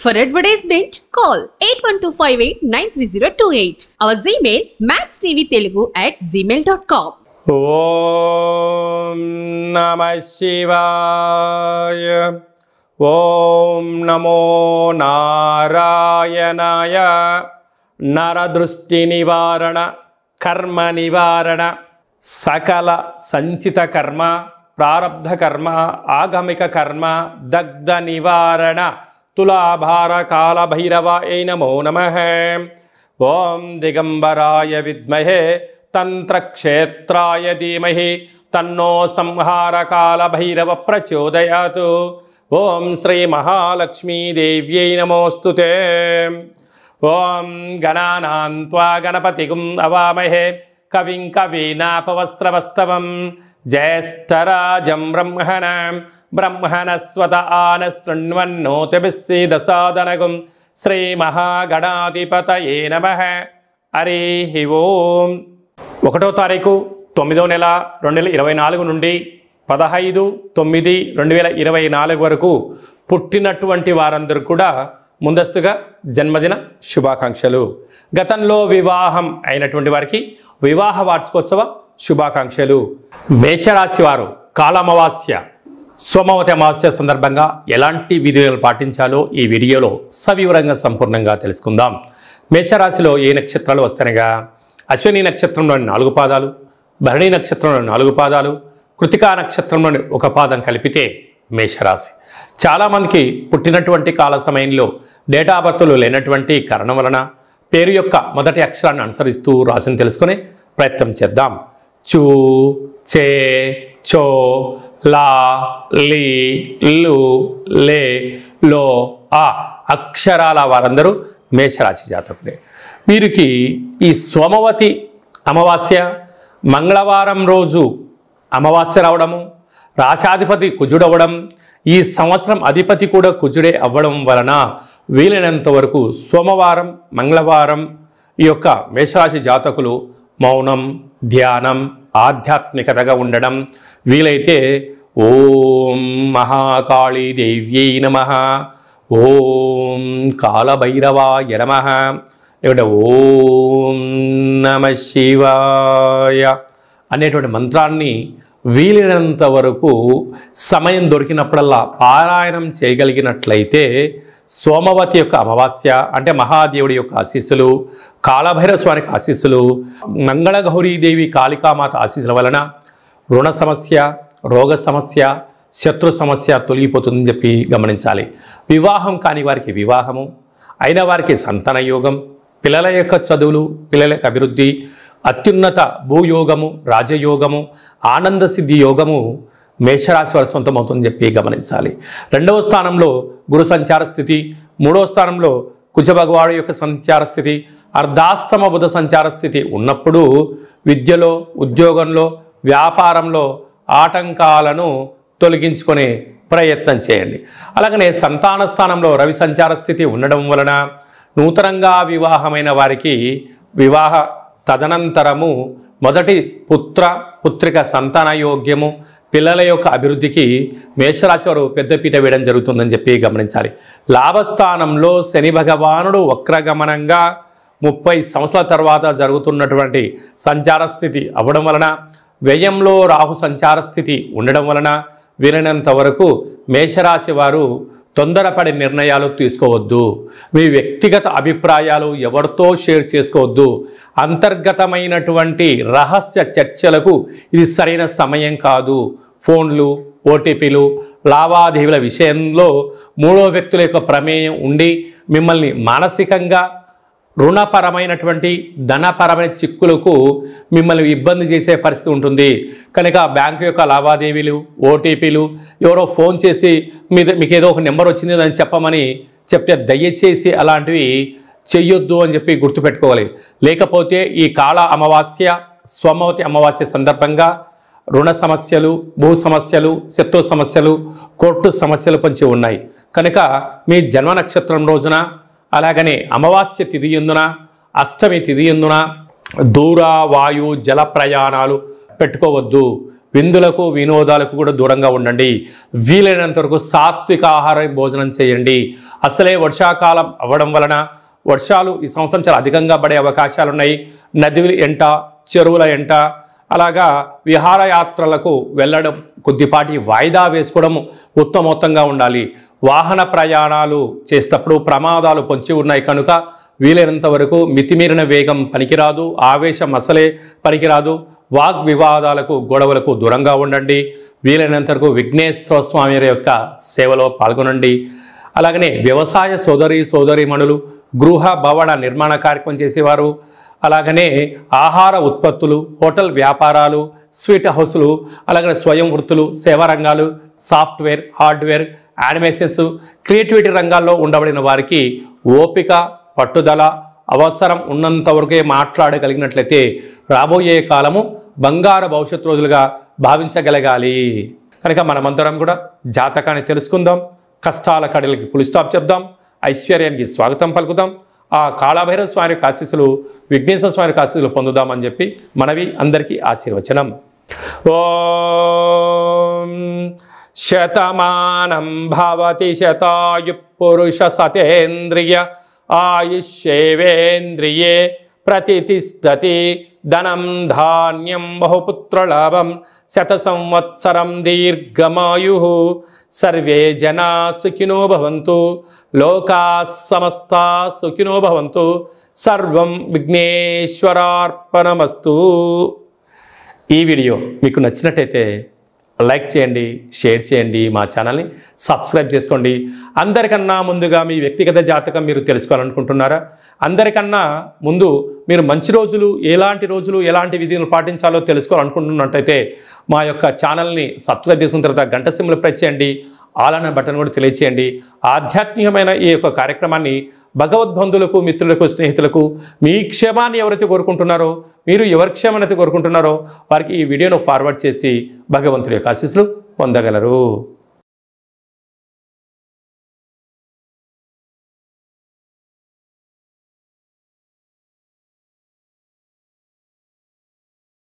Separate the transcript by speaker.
Speaker 1: For advertisement, call 8125893028. Our Gmail maxtvtelugu@gmail.com.
Speaker 2: Om Namah Shivaya. Om Namo Narayanaya. Naradrushti Nivarana Karma Nivarana Sakala Sanchita Karma Prarabdha Karma Agamika Karma Dagda Nivarana Tulabhara Kala Bhairava Namo Namaha. Om Digambaraya Vidmahe Tantra Kshetraya Dhimahi Tanno Samhara Kala Bhairava Prachodayatu. Om Sri Mahalakshmi Devyai Namostute. Om Gananantva Ganapatigum Avamahe Kavim Kavinapavastravasthavam Jyeshtarajam Brahmanam Brahmanaswata Anasranvannotebhissedasadanagum Sri Mahaganadipataye Namaha. Harihi Om. 1వ తారీఖు 9వ నెల 2024 నుండి 15/9/2024 వరకు పుట్టినటువంటి వారందరూ కూడా ముందస్తుగా జన్మదిన శుభాకాంక్షలు. గతంలో వివాహం అయినటువంటి వారికి వివాహ వార్షికోత్సవ శుభాకాంక్షలు. మేషరాశి వారు కాళామావాస్య సోమవతి అమావాస్య సందర్భంగా ఎలాంటి విధులను పాటించాలో ఈ వీడియోలో సవివరంగా సంపూర్ణంగా తెలుసుకుందాం. మేషరాశిలో ఏ నక్షత్రాలు వస్తాయనగా అశ్విని నక్షత్రంలోని 4 పాదాలు, భరణి నక్షత్రంలోని 4 పాదాలు, కృతికా నక్షత్రంలోని 1 పాదం కలిపితే మేషరాశి. చాలామందికి పుట్టినటువంటి కాల సమయంలో డేటా ఆఫ్ బర్త్లు లేనటువంటి కారణం వలన పేరు యొక్క మొదటి అక్షరాన్ని అనుసరిస్తూ రాశిని తెలుసుకునే ప్రయత్నం చేద్దాం. చూ, చే, చో, లా, లీ, లు, లే, లో, ఆ అక్షరాల వారందరూ మేషరాశి జాతకులే. వీరికి ఈ సోమవతి అమావాస్య మంగళవారం రోజు అమావాస్య రావడము, రాశాధిపతి కుజుడవడం, ఈ సంవత్సరం అధిపతి కూడా కుజుడే అవ్వడం వలన వీలైనంత వరకు సోమవారం మంగళవారం ఈ యొక్క మేషరాశి జాతకులు మౌనం, ధ్యానం, ఆధ్యాత్మికతగా ఉండడం, వీలైతే ఓం మహాకాళీ దేవ్యై నమః, ఓం కాలభైరవాయ నమః, లేకుంటే ఓం నమః శివాయ అనేటువంటి మంత్రాన్ని వీలైనంత వరకు సమయం దొరికినప్పుడల్లా పారాయణం చేయగలిగినట్లయితే సోమవతి యొక్క అమావాస్య అంటే మహాదేవుడి యొక్క ఆశీస్సులు, కాళభైరవ స్వామికి ఆశీస్సులు, మంగళగౌరీదేవి కాళికామాత ఆశీస్సుల వలన రుణ సమస్య, రోగ సమస్య, శత్రు సమస్య తొలగిపోతుందని చెప్పి గమనించాలి. వివాహం కాని వారికి వివాహము, అయిన వారికి సంతాన యోగం, పిల్లల యొక్క చదువులు, పిల్లల యొక్క అభివృద్ధి, అత్యున్నత భూయోగము, రాజయోగము, ఆనంద సిద్ధి యోగము మేషరాశి వారి సొంతమవుతుందని చెప్పి గమనించాలి. 2వ స్థానంలో గురు సంచార స్థితి, 3వ స్థానంలో కుజ భగవాడు యొక్క సంచార స్థితి, అర్ధాష్టమ బుధ సంచార స్థితి ఉన్నప్పుడు విద్యలో, ఉద్యోగంలో, వ్యాపారంలో ఆటంకాలను తొలగించుకునే ప్రయత్నం చేయండి. అలాగనే సంతాన స్థానంలో రవి సంచార స్థితి ఉండడం వలన నూతనంగా వివాహమైన వారికి వివాహ తదనంతరము మొదటి పుత్రిక సంతాన యోగ్యము, పిల్లల యొక్క అభివృద్ధికి మేషరాశి వారు పెద్దపీట వేయడం జరుగుతుందని చెప్పి గమనించాలి. లాభస్థానంలో శని భగవానుడు వక్రగమనంగా 30 సంవత్సరాల తర్వాత జరుగుతున్నటువంటి సంచార స్థితి అవ్వడం వలన, వ్యయంలో రాహు సంచార స్థితి ఉండడం వలన వీలైనంత వరకు మేషరాశి వారు తొందరపడి నిర్ణయాలు తీసుకోవద్దు. మీ వ్యక్తిగత అభిప్రాయాలు ఎవరితో షేర్ చేసుకోవద్దు. అంతర్గతమైనటువంటి రహస్య చర్చలకు ఇది సరైన సమయం కాదు. ఫోన్లు, ఓటీపీలు, లావాదేవీల విషయంలో 3వ వ్యక్తుల యొక్క ప్రమేయం ఉండి మిమ్మల్ని మానసికంగా రుణపరమైనటువంటి ధనపరమైన చిక్కులకు మిమ్మల్ని ఇబ్బంది చేసే పరిస్థితి ఉంటుంది. కనుక బ్యాంకు యొక్క లావాదేవీలు, ఓటీపీలు, ఎవరో ఫోన్ చేసి మీకు ఏదో ఒక నెంబర్ వచ్చింది అని చెప్పమని చెప్తే దయచేసి అలాంటివి చెయ్యొద్దు అని చెప్పి గుర్తుపెట్టుకోవాలి. లేకపోతే ఈ కాళ అమావాస్య, సోమవతి అమావాస్య సందర్భంగా రుణ సమస్యలు, భూ సమస్యలు, శత్రు సమస్యలు, కోర్టు సమస్యలు కొంచెం ఉన్నాయి. కనుక మీ జన్మ నక్షత్రం రోజున, అలాగనే అమావాస్య తిథి యందున, అష్టమి తిథి యందున దూర వాయు జల ప్రయాణాలు పెట్టుకోవద్దు. విందులకు వినోదాలకు కూడా దూరంగా ఉండండి. వీలైనంత వరకు సాత్విక ఆహార భోజనం చేయండి. అసలే వర్షాకాలం అవ్వడం వలన వర్షాలు ఈ సంవత్సరం చాలా అధికంగా పడే అవకాశాలు ఉన్నాయి. నదుల ఎంట, చెరువుల ఎంట, అలాగా విహారయాత్రలకు వెళ్ళడం కొద్దిపాటి వాయిదా వేసుకోవడం ఉత్తమోత్తంగా ఉండాలి. వాహన ప్రయాణాలు చేసేటప్పుడు ప్రమాదాలు పొంచి ఉన్నాయి కనుక వీలైనంత వరకు మితిమీరిన వేగం పనికిరాదు, ఆవేశం అసలే పనికిరాదు. వాగ్వివాదాలకు గొడవలకు దూరంగా ఉండండి. వీలైనంత వరకు విఘ్నేశ్వర స్వామి యొక్క సేవలో పాల్గొనండి. అలాగనే వ్యవసాయ సోదరీమణులు, గృహ భవన నిర్మాణ కార్యక్రమం చేసేవారు, అలాగనే ఆహార ఉత్పత్తులు, హోటల్ వ్యాపారాలు, స్వీట్ హౌస్లు, అలాగనే స్వయం వృత్తులు, సేవా రంగాలు, సాఫ్ట్వేర్, హార్డ్వేర్, యానిమేషన్స్, క్రియేటివిటీ రంగాల్లో ఉండబడిన వారికి ఓపిక, పట్టుదల అవసరం ఉన్నంత వరకే మాట్లాడగలిగినట్లయితే రాబోయే కాలము బంగారు భవిష్యత్తు రోజులుగా భావించగలగాలి. కనుక మనమందరం కూడా జాతకాన్ని తెలుసుకుందాం. కష్టాల కడలకి ఫుల్ స్టాప్ చెప్దాం. ఐశ్వర్యానికి స్వాగతం పలుకుదాం. ఆ కాళభైరవ స్వామి యొక్క ఆశీస్సులు, విఘ్నేశ్వర స్వామి యొక్క ఆశీస్సులు పొందుదామని చెప్పి మనవి. అందరికీ ఆశీర్వచనం. ఓం శతమానం భవతి శతాయు పురుష సతేంద్రియ ఆయుష్యేవేంద్రియే ప్రతిష్టతి ధనం ధాన్యం బహుపుత్రలాభం శత సంవత్సరం దీర్ఘమాయు. సర్వే జనా సుఖినో భవంతు, లోకా సమస్తా సుఖినో భవంతు. సర్వం విఘ్నేశ్వరార్పణమస్తు. ఈ వీడియో మీకు నచ్చినట్టయితే లైక్ చేయండి, షేర్ చేయండి, మా ఛానల్ని సబ్స్క్రైబ్ చేసుకోండి. అందరికన్నా ముందుగా మీ వ్యక్తిగత జాతకం మీరు తెలుసుకోవాలనుకుంటున్నారా? అందరికన్నా ముందు మీరు మంచి రోజులు, ఎలాంటి విధులు పాటించాలో తెలుసుకోవాలనుకుంటున్నట్టయితే మా యొక్క ఛానల్ని సబ్స్క్రైబ్ చేసుకున్న తర్వాత గంట సింబల్ ప్రెస్ చేయండి. ఆల్ అనే బటన్ కూడా తెలియచేయండి. ఆధ్యాత్మికమైన ఈ యొక్క కార్యక్రమాన్ని భగవద్బంధులకు, మిత్రులకు, స్నేహితులకు మీ క్షేమాన్ని ఎవరైతే కోరుకుంటున్నారో, మీరు ఎవరి క్షేమాన్ని అయితే కోరుకుంటున్నారో వారికి ఈ వీడియోను ఫార్వర్డ్ చేసి భగవంతుడి యొక్క ఆశీస్సులు పొందగలరు.